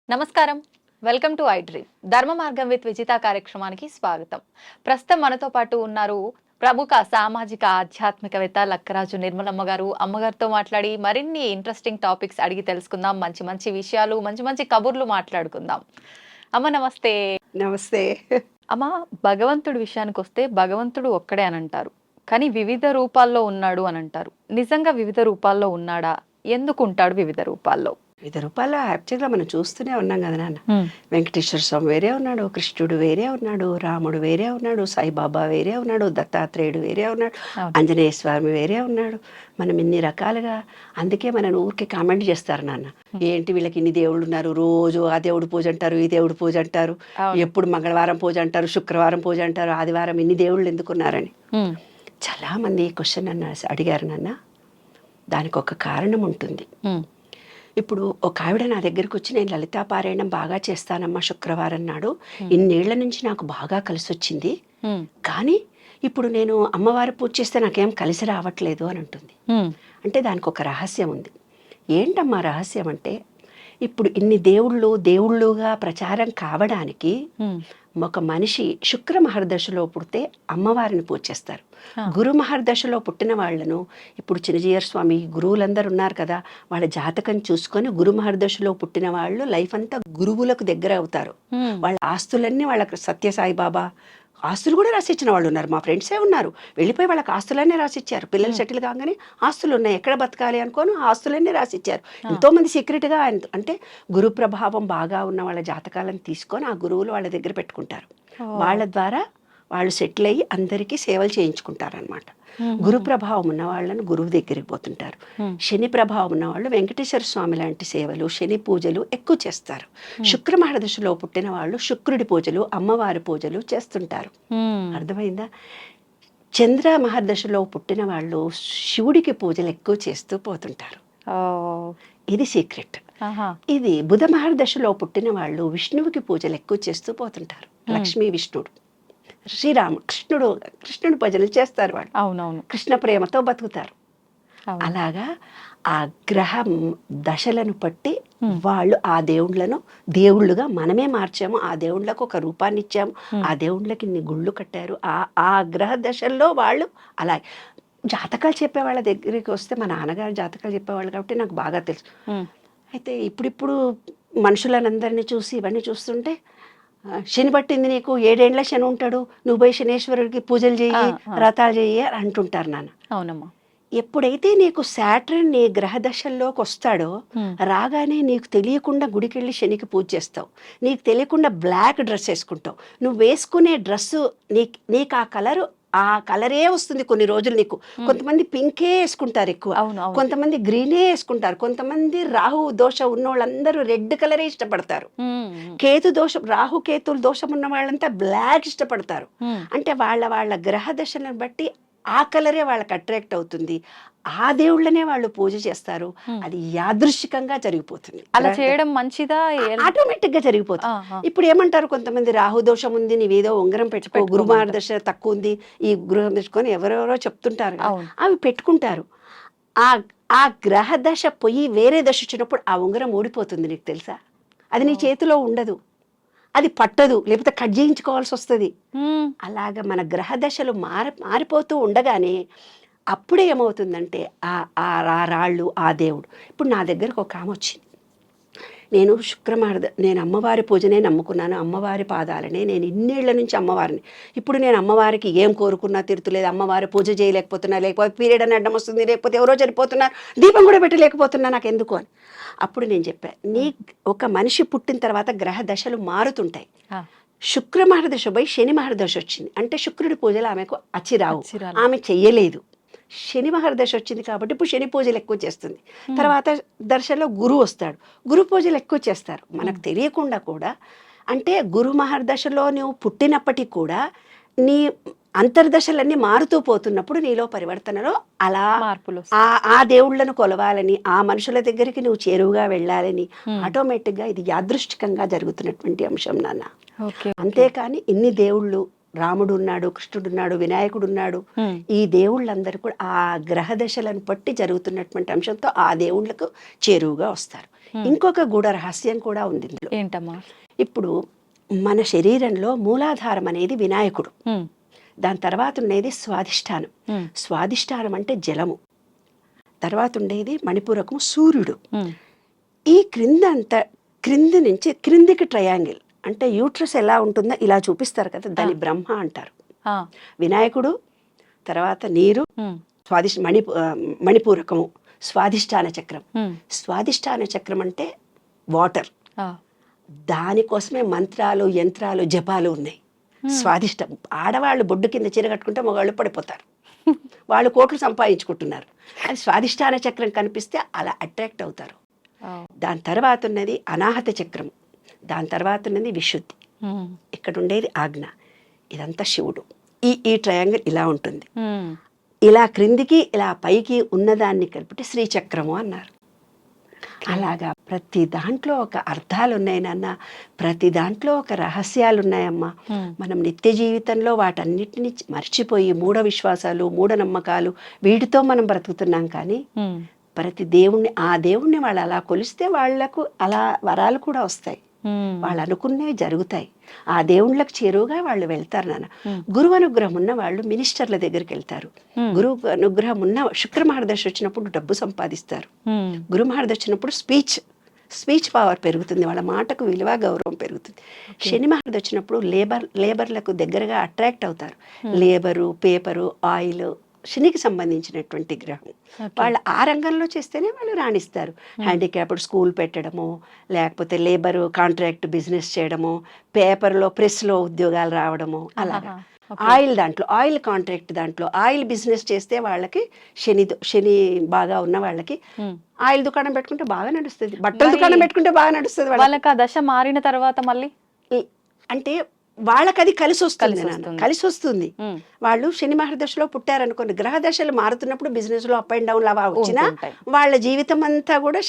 నమస్కారం. Welcome to I dream. ధర్మ మార్గం విత్ విజిత కార్యక్రమానికి స్వాగతం. ప్రస్తుతం మనతో పాటు ఉన్నారు ప్రముఖ సామాజిక ఆధ్యాత్మికవేత్త లక్కరాజు నిర్మలమ్మ గారు. అమ్మగారితో మాట్లాడి మరిన్ని ఇంట్రెస్టింగ్ టాపిక్స్ అడిగి తెలుసుకుందాం. మంచి మంచి విషయాలు, మంచి మంచి కబుర్లు మాట్లాడుకుందాం. అమ్మ నమస్తే. నమస్తే. అమ్మ, భగవంతుడి విషయానికి వస్తే భగవంతుడు ఒక్కడే అని అంటారు, కానీ వివిధ రూపాల్లో ఉన్నాడు అని అంటారు. నిజంగా వివిధ రూపాల్లో ఉన్నాడా? ఎందుకు ఉంటాడు వివిధ రూపాల్లో? వివిధ రూపాల్లో యాక్చువల్గా మనం చూస్తూనే ఉన్నాం కదా నాన్న. వెంకటేశ్వర స్వామి వేరే ఉన్నాడు, కృష్ణుడు వేరే ఉన్నాడు, రాముడు వేరే ఉన్నాడు, సాయిబాబా వేరే ఉన్నాడు, దత్తాత్రేయుడు వేరే ఉన్నాడు, ఆంజనేయ స్వామి వేరే ఉన్నాడు. మనం ఇన్ని రకాలుగా, అందుకే మనం ఊరికి కామెంట్ చేస్తారు నాన్న, ఏంటి వీళ్ళకి ఇన్ని దేవుళ్ళు ఉన్నారు, రోజు ఆ దేవుడు పూజ అంటారు, ఈ దేవుడు పూజ అంటారు, ఎప్పుడు మంగళవారం పూజ అంటారు, శుక్రవారం పూజ అంటారు, ఆదివారం ఇన్ని దేవుళ్ళు ఎందుకున్నారని చాలామంది క్వశ్చన్ అడిగారు నాన్న. దానికి ఒక కారణం ఉంటుంది. ఇప్పుడు ఒక ఆవిడ నా దగ్గరికి వచ్చి, నేను లలితా పారాయణం బాగా చేస్తానమ్మా శుక్రవారం నాడు, ఇన్నేళ్ల నుంచి నాకు బాగా కలిసి వచ్చింది, కానీ ఇప్పుడు నేను అమ్మవారి పూజ చేస్తే నాకేం కలిసి రావట్లేదు అని అంటుంది. అంటే దానికి ఒక రహస్యం ఉంది. ఏంటమ్మా రహస్యం అంటే, ఇప్పుడు ఇన్ని దేవుళ్ళుగా ప్రచారం కావడానికి ఒక మనిషి శుక్ర మహర్దశలో పుడితే అమ్మవారిని పూజ చేస్తారు. గురు మహర్దశలో పుట్టిన వాళ్లను, ఇప్పుడు చిన్నజీయర్ స్వామి గురువులందరూ ఉన్నారు కదా, వాళ్ళ జాతకం చూసుకొని గురు మహర్దశలో పుట్టిన వాళ్ళు లైఫ్ అంతా గురువులకు దగ్గర అవుతారు. వాళ్ళ ఆస్తులన్నీ వాళ్ళకి సత్యసాయిబాబా ఆస్తులు కూడా రాసిచ్చిన వాళ్ళు ఉన్నారు. మా ఫ్రెండ్సే ఉన్నారు, వెళ్ళిపోయి వాళ్ళకి ఆస్తులన్నీ రాసిచ్చారు. పిల్లలు సెటిల్ కాగానే ఆస్తులు ఉన్నాయి, ఎక్కడ బతకాలి అనుకోని ఆస్తులన్నీ రాసిచ్చారు. ఎంతోమంది సీక్రెట్గా, అంటే గురు ప్రభావం బాగా ఉన్న వాళ్ళ జాతకాలను తీసుకొని ఆ గురువులు వాళ్ళ దగ్గర పెట్టుకుంటారు. వాళ్ళ ద్వారా వాళ్ళు సెటిల్ అయ్యి అందరికీ సేవలు చేయించుకుంటారు అనమాట. గురు ప్రభావం ఉన్న వాళ్ళని గురువు దగ్గరికి పోతుంటారు. శని ప్రభావం ఉన్న వాళ్ళు వెంకటేశ్వర స్వామి లాంటి సేవలు, శని పూజలు ఎక్కువ చేస్తారు. శుక్ర మహర్దశలో పుట్టిన వాళ్ళు శుక్రుడి పూజలు, అమ్మవారి పూజలు చేస్తుంటారు. అర్థమైందా? చంద్ర మహర్దశలో పుట్టిన వాళ్ళు శివుడికి పూజలు ఎక్కువ చేస్తూ పోతుంటారు. ఇది సీక్రెట్. ఇది బుధ మహర్దశలో పుట్టిన వాళ్ళు విష్ణువుకి పూజలు ఎక్కువ చేస్తూ పోతుంటారు. లక్ష్మీ విష్ణుడు, శ్రీరాముడు, కృష్ణుడు భజనలు చేస్తారు వాళ్ళు. అవునవును, కృష్ణ ప్రేమతో బతుకుతారు. అలాగా ఆ గ్రహ దశలను బట్టి వాళ్ళు ఆ దేవుళ్ళను దేవుళ్ళుగా మనమే మార్చాము. ఆ దేవుళ్ళకు ఒక రూపాన్ని ఇచ్చాము, ఆ దేవుళ్ళకి ఇన్ని గుళ్ళు కట్టారు. ఆ గ్రహ దశల్లో వాళ్ళు అలాగే జాతకాలు చెప్పే వాళ్ళ దగ్గరికి వస్తే, మా నాన్నగారు జాతకాలు చెప్పేవాళ్ళు కాబట్టి నాకు బాగా తెలుసు. అయితే ఇప్పుడిప్పుడు మనుషులనందరినీ చూసి ఇవన్నీ చూస్తుంటే, శని పట్టింది నీకు, 7 ఏళ్ల శని ఉంటాడు, నువ్వు పోయి శనేశ్వరుడికి పూజలు చెయ్యి, వ్రతాలు చెయ్యి అని అంటుంటారు నాన్న. అవునమ్మా. ఎప్పుడైతే నీకు శాటర్న్ నీ గ్రహ దశల్లోకి వస్తాడో, రాగానే నీకు తెలియకుండా గుడికెళ్ళి శనికి పూజ చేస్తావు, నీకు తెలియకుండా బ్లాక్ డ్రెస్ వేసుకుంటావు. నువ్వు వేసుకునే డ్రెస్సు నీకు ఆ కలరే వస్తుంది కొన్ని రోజులు నీకు. కొంతమంది పింకే వేసుకుంటారు ఎక్కువ, కొంతమంది గ్రీనే వేసుకుంటారు, కొంతమంది రాహు దోషం ఉన్న వాళ్ళందరూ రెడ్ కలరే ఇష్టపడతారు. కేతు దోషం, రాహు కేతుల దోషం ఉన్న వాళ్ళంతా బ్లాక్ ఇష్టపడతారు. అంటే వాళ్ళ గ్రహ దశలను బట్టి ఆ కలరే వాళ్ళకి అట్రాక్ట్ అవుతుంది. ఆ దేవుళ్ళనే వాళ్ళు పూజ చేస్తారు. అది యాదృశ్చికంగా జరిగిపోతుంది. అలా చేయడం మంచిదా? ఆటోమేటిక్ గా జరిగిపోతుంది. ఇప్పుడు ఏమంటారు కొంతమంది, రాహు దోషం ఉంది, నీవేదో ఉంగరం పెట్టుకో, గురుమార్ దశ తక్కువ ఉంది, ఈ గృహం తెచ్చుకొని ఎవరెవరో చెప్తుంటారు, అవి పెట్టుకుంటారు. ఆ గ్రహ దశ పోయి వేరే దశ వచ్చినప్పుడు ఆ ఉంగరం ఊడిపోతుంది. నీకు తెలుసా? అది నీ చేతిలో ఉండదు, అది పట్టదు, లేకపోతే కట్ చేయించుకోవాల్సి వస్తుంది. అలాగ మన గ్రహ దశలు మారిపోతూ ఉండగానే అప్పుడే ఏమవుతుందంటే ఆ రాళ్ళు, ఆ దేవుడు. ఇప్పుడు నా దగ్గరకు ఒక ఆమె వచ్చింది, నేను అమ్మవారి పూజనే నమ్ముకున్నాను, అమ్మవారి పాదాలనే, నేను ఇన్నేళ్ల నుంచి అమ్మవారిని, ఇప్పుడు నేను అమ్మవారికి ఏం కోరుకున్నా తీరుతులేదు, అమ్మవారి పూజ చేయలేకపోతున్నా, లేకపోతే పీరియడ్ అని అడ్డం వస్తుంది, లేకపోతే ఎవరో చనిపోతున్నారు, దీపం కూడా పెట్టలేకపోతున్నా, నాకు ఎందుకు అని. అప్పుడు నేను చెప్పాను, ఒక మనిషి పుట్టిన తర్వాత గ్రహ దశలు మారుతుంటాయి. శుక్ర మహర్దశ పోయి శని మహర్దశ వచ్చింది అంటే శుక్రుడి పూజలు ఆమెకు అచ్చిరావు, ఆమె చెయ్యలేదు. శని మహర్దశ వచ్చింది కాబట్టి ఇప్పుడు శని పూజలు ఎక్కువ చేస్తుంది. తర్వాత దర్శలో గురువు వస్తాడు, గురు పూజలు ఎక్కువ చేస్తారు. మనకు తెలియకుండా కూడా, అంటే గురు మహర్దశలో నువ్వు పుట్టినప్పటికీ కూడా నీ అంతర్దశలన్నీ మారుతూ పోతున్నప్పుడు నీలో పరివర్తనలో అలా మార్పులు, ఆ దేవుళ్లను కొలవాలని, ఆ మనుషుల దగ్గరికి నువ్వు చేరువుగా వెళ్ళాలని ఆటోమేటిక్గా ఇది యాదృష్టికంగా జరుగుతున్నటువంటి అంశం నాన్న. అంతేకాని ఇన్ని దేవుళ్ళు రాముడు ఉన్నాడు, కృష్ణుడు ఉన్నాడు, వినాయకుడు ఉన్నాడు. ఈ దేవుళ్ళందరూ కూడా ఆ గ్రహ దశలను బట్టి జరుగుతున్నటువంటి అంశంతో ఆ దేవుళ్ళకు చేరువుగా వస్తారు. ఇంకొక గూఢ రహస్యం కూడా ఉంది ఇందులో. ఏంటమ్మా? ఇప్పుడు మన శరీరంలో మూలాధారం అనేది వినాయకుడు, దాని తర్వాత ఉండేది స్వాధిష్టానం. స్వాధిష్టానం అంటే జలము, తర్వాత ఉండేది మణిపూరకము సూర్యుడు. ఈ క్రింది నుంచి క్రిందికి ట్రయాంగిల్ అంటే యూట్రస్ ఎలా ఉంటుందో ఇలా చూపిస్తారు కదా, దాన్ని బ్రహ్మ అంటారు. వినాయకుడు, తర్వాత నీరు, మణిపూరకము, స్వాధిష్టాన చక్రం. స్వాధిష్టాన చక్రం అంటే వాటర్. దానికోసమే మంత్రాలు, యంత్రాలు, జపాలు ఉన్నాయి. స్వాధిష్టం. ఆడవాళ్ళు బొడ్డు కింద చీర కట్టుకుంటే మగవాళ్ళు పడిపోతారు, వాళ్ళు కోట్లు సంపాదించుకుంటున్నారు. అది స్వాధిష్టాన చక్రం కనిపిస్తే అలా అట్రాక్ట్ అవుతారు. దాని తర్వాత ఉన్నది అనాహత చక్రం, దాని తర్వాత ఉన్నది విశుద్ధి, ఇక్కడ ఉండేది ఆజ్ఞ. ఇదంతా శివుడు. ఈ ట్రయాంగిల్ ఇలా ఉంటుంది. ఇలా క్రిందికి ఇలా పైకి ఉన్నదాన్ని కలిపితే శ్రీచక్రము అన్నారు. అలాగా ప్రతి దాంట్లో ఒక అర్థాలు ఉన్నాయి నాన్న, ప్రతి దాంట్లో ఒక రహస్యాలు ఉన్నాయమ్మా. మనం నిత్య జీవితంలో వాటన్నిటిని మర్చిపోయి మూఢ విశ్వాసాలు, మూఢనమ్మకాలు వీటితో మనం బ్రతుకుతున్నాం. కానీ ప్రతి దేవుణ్ణి, ఆ దేవుణ్ణి వాళ్ళు అలా కొలిస్తే వాళ్లకు అలా వరాలు కూడా వస్తాయి, వాళ్ళు అనుకున్నవి జరుగుతాయి. ఆ దేవుళ్ళకి చేరువుగా వాళ్ళు వెళ్తారు నాన్న. గురువు అనుగ్రహం ఉన్న వాళ్ళు మినిస్టర్ల దగ్గరికి వెళ్తారు. గురువు అనుగ్రహం ఉన్న శుక్ర మహర్దశ వచ్చినప్పుడు డబ్బు సంపాదిస్తారు. గురు మహర్దశ వచ్చినప్పుడు స్పీచ్ పవర్ పెరుగుతుంది, వాళ్ళ మాటకు విలువ, గౌరవం పెరుగుతుంది. శని మహర్దశ వచ్చినప్పుడు లేబర్లకు దగ్గరగా అట్రాక్ట్ అవుతారు. లేబరు, పేపరు, ఆయిల్ శనికి సంబంధించినటువంటి గ్రహం. వాళ్ళు ఆ రంగంలో చేస్తేనే వాళ్ళు రాణిస్తారు. హ్యాండిక్యాప్డ్ స్కూల్ పెట్టడము, లేకపోతే లేబరు కాంట్రాక్ట్ బిజినెస్ చేయడము, పేపర్లో ప్రెస్లో ఉద్యోగాలు రావడము, అలాగా. ఆయిల్ దాంట్లో, ఆయిల్ కాంట్రాక్ట్ దాంట్లో, ఆయిల్ బిజినెస్ చేస్తే వాళ్ళకి శని బాగా ఉన్న వాళ్ళకి ఆయిల్ దుకాణం పెట్టుకుంటే బాగా నడుస్తుంది, బట్టల దుకాణం పెట్టుకుంటే బాగా నడుస్తుంది. వాళ్ళకి ఆ దశ మారిన తర్వాత మళ్ళీ అంటే వాళ్ళకి అది కలిసి వస్తుంది. వాళ్ళు శని మహర్దశలో పుట్టారనుకోండి, గ్రహ దశలు మారుతున్నప్పుడు బిజినెస్ లో అప్ అండ్ డౌన్ అలా వచ్చినా వాళ్ళ జీవితం అంతా కూడా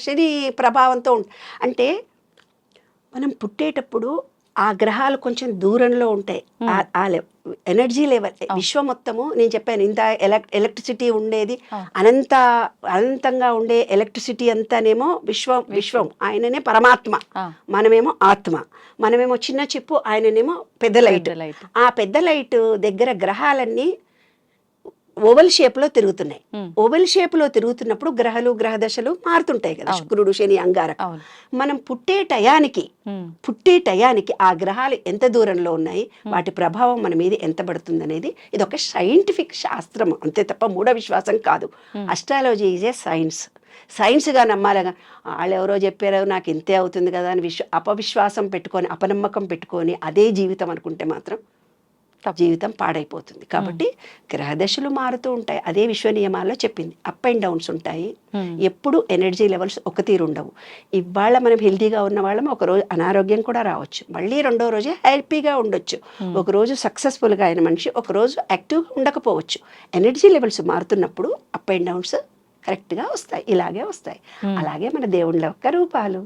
శని ప్రభావంతో అంటే మనం పుట్టేటప్పుడు ఆ గ్రహాలు కొంచెం దూరంలో ఉంటాయి. ఆ ఎనర్జీ లెవెల్ విశ్వం మొత్తము, నేను చెప్పాను ఇంత ఎలక్ట్రిసిటీ ఉండేది, అనంతంగా ఉండే ఎలక్ట్రిసిటీ అంతానేమో విశ్వం ఆయననే పరమాత్మ, మనమేమో ఆత్మ, మనమేమో చిన్న చిప్పు, ఆయననేమో పెద్ద లైట్. ఆ పెద్ద లైట్ దగ్గర గ్రహాలన్నీ ఓవెల్ షేప్ లో తిరుగుతున్నాయి. ఓవెల్ షేప్ లో తిరుగుతున్నప్పుడు గ్రహ దశలు మారుతుంటాయి కదా, శుక్రుడు, శని, అంగారకం. మనం పుట్టే టయానికి ఆ గ్రహాలు ఎంత దూరంలో ఉన్నాయి, వాటి ప్రభావం మన మీద ఎంత పడుతుంది అనేది ఇది ఒక సైంటిఫిక్ శాస్త్రం అంతే తప్ప మూఢ విశ్వాసం కాదు. అస్ట్రాలజీ ఈజ్ ఏ సైన్స్గా నమ్మాలిగా. వాళ్ళు ఎవరో చెప్పారో నాకు ఇంతే అవుతుంది కదా అని అపవిశ్వాసం పెట్టుకొని, అపనమ్మకం పెట్టుకొని అదే జీవితం అనుకుంటే మాత్రం జీవితం పాడైపోతుంది. కాబట్టి గ్రహదశలు మారుతూ ఉంటాయి, అదే విశ్వ నియమాల్లో చెప్పింది. అప్ అండ్ డౌన్స్ ఉంటాయి, ఎప్పుడు ఎనర్జీ లెవెల్స్ ఒక తీరు ఉండవు. ఇవాళ మనం హెల్తీగా ఉన్న వాళ్ళం ఒకరోజు అనారోగ్యం కూడా రావచ్చు, మళ్ళీ రెండో రోజే హ్యాపీగా ఉండొచ్చు. ఒకరోజు సక్సెస్ఫుల్గా అయిన మనిషి ఒకరోజు యాక్టివ్గా ఉండకపోవచ్చు. ఎనర్జీ లెవెల్స్ మారుతున్నప్పుడు అప్ అండ్ డౌన్స్ కరెక్ట్గా వస్తాయి, ఇలాగే వస్తాయి. అలాగే మన దేవుళ్ళ యొక్క రూపాలు,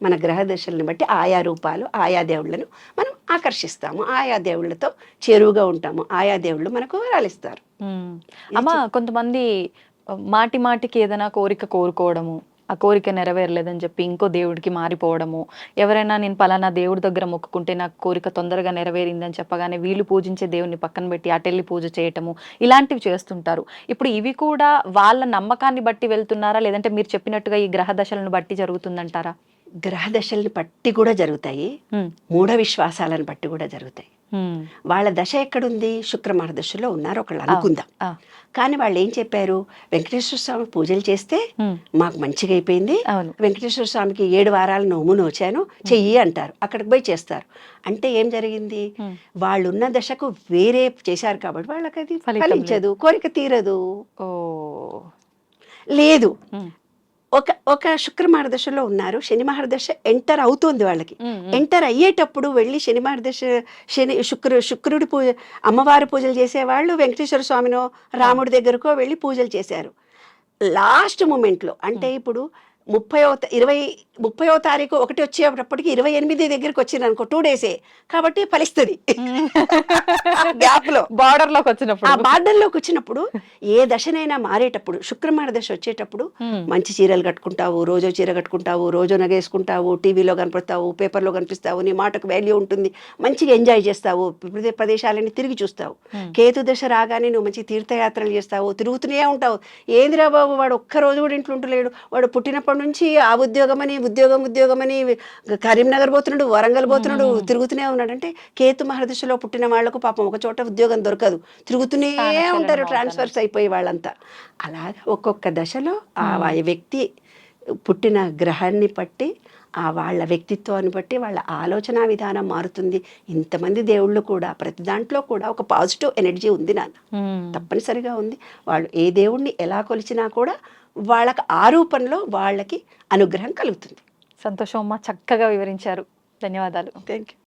మన గ్రహ దశలను బట్టి ఆయా రూపాలు, ఆయా దేవుళ్ళను మనం ఆకర్షిస్తాము, ఆయా దేవుళ్ళతో చేరువుగా ఉంటాము, ఆయా దేవుళ్ళు మనకు వరాలిస్తారు. అమ్మ, కొంతమంది మాటికి ఏదైనా కోరిక కోరుకోవడము, ఆ కోరిక నెరవేరలేదని చెప్పి ఇంకో దేవుడికి మారిపోవడము, ఎవరైనా నేను పలానా దేవుడి దగ్గర మొక్కుకుంటే నాకు కోరిక తొందరగా నెరవేరిందని చెప్పగానే వీళ్ళు పూజించే దేవుడిని పక్కన పెట్టి అటెళ్ళి పూజ చేయటము, ఇలాంటివి చేస్తుంటారు. ఇప్పుడు ఇవి కూడా వాళ్ళ నమ్మకాన్ని బట్టి వెళ్తున్నారా, లేదంటే మీరు చెప్పినట్టుగా ఈ గ్రహ దశలను బట్టి జరుగుతుందంటారా? గ్రహ దశల్ని బట్టి కూడా జరుగుతాయి, మూఢ విశ్వాసాలను బట్టి కూడా జరుగుతాయి. వాళ్ళ దశ ఎక్కడుంది, శుక్ర మహర్దశలో ఉన్నారు ఒకళ్ళు అనుకుందాం. కానీ వాళ్ళు ఏం చెప్పారు, వెంకటేశ్వర స్వామి పూజలు చేస్తే మాకు మంచిగా అయిపోయింది, వెంకటేశ్వర స్వామికి 7 వారాలు నోము నోచాను చెయ్యి అంటారు, అక్కడికి పోయి చేస్తారు. అంటే ఏం జరిగింది, వాళ్ళున్న దశకు వేరే చేశారు కాబట్టి వాళ్ళకి అది ఫలించదు, కోరిక తీరదు. లేదు, ఒక శుక్ర మహర్దశలో ఉన్నారు, శని మహర్దశ ఎంటర్ అవుతుంది వాళ్ళకి. ఎంటర్ అయ్యేటప్పుడు వెళ్ళి శని మహర్దశ, శుక్రుడి పూజ, అమ్మవారి పూజలు చేసేవాళ్ళు వెంకటేశ్వర స్వామినో రాముడి దగ్గరకో వెళ్ళి పూజలు చేశారు. లాస్ట్ మూమెంట్లో అంటే ఇప్పుడు ముప్పయో తారీఖు ఒకటి వచ్చేటప్పటికి 28 దగ్గరికి వచ్చింది అనుకో 2 డేసే కాబట్టి ఫలిస్తుంది గ్యాప్ లో బార్డర్ లోకి ఆ వచ్చినప్పుడు బార్డర్లోకి వచ్చినప్పుడు ఏ దశనైనా మారేటప్పుడు శుక్రమార దశ వచ్చేటప్పుడు మంచి చీరలు కట్టుకుంటావు, రోజో చీర కట్టుకుంటావు, రోజో నగేసుకుంటావు, టీవీలో కనపడతావు, పేపర్లో కనిపిస్తావు, నీ మాటకు వాల్యూ ఉంటుంది, మంచిగా ఎంజాయ్ చేస్తావు, ప్రదేశాలని తిరిగి చూస్తావు. కేతు దశ రాగానే నువ్వు మంచి తీర్థయాత్రలు చేస్తావు, తిరుగుతూనే ఉంటావు. ఏందిరా బాబు వాడు ఒక్కరోజు కూడా ఇంట్లో ఉంటలేడు, వాడు పుట్టినప్పటి నుంచి ఆ ఉద్యోగం అని కరీంనగర్ పోతున్నాడు, వరంగల్ పోతున్నాడు, తిరుగుతూనే ఉన్నాడు. అంటే కేతు మహర్దశలో పుట్టిన వాళ్లకు పాపం ఒక చోట ఉద్యోగం దొరకదు, తిరుగుతూనే ఉంటారు ట్రాన్స్ఫర్స్ అయిపోయి వాళ్ళంతా. అలాగా ఒక్కొక్క దశలో ఆ వ్యక్తి పుట్టిన గ్రహాన్ని బట్టి ఆ వాళ్ళ వ్యక్తిత్వాన్ని బట్టి వాళ్ళ ఆలోచన విధానం మారుతుంది. ఇంతమంది దేవుళ్ళు కూడా ప్రతి దాంట్లో కూడా ఒక పాజిటివ్ ఎనర్జీ ఉంది నాన్న, తప్పనిసరిగా ఉంది. వాళ్ళు ఏ దేవుణ్ణి ఎలా కొలిచినా కూడా వాళ్ళకి ఆ రూపంలో వాళ్ళకి అనుగ్రహం కలుగుతుంది. సంతోషం అమ్మ, చక్కగా వివరించారు. ధన్యవాదాలు. Thank you.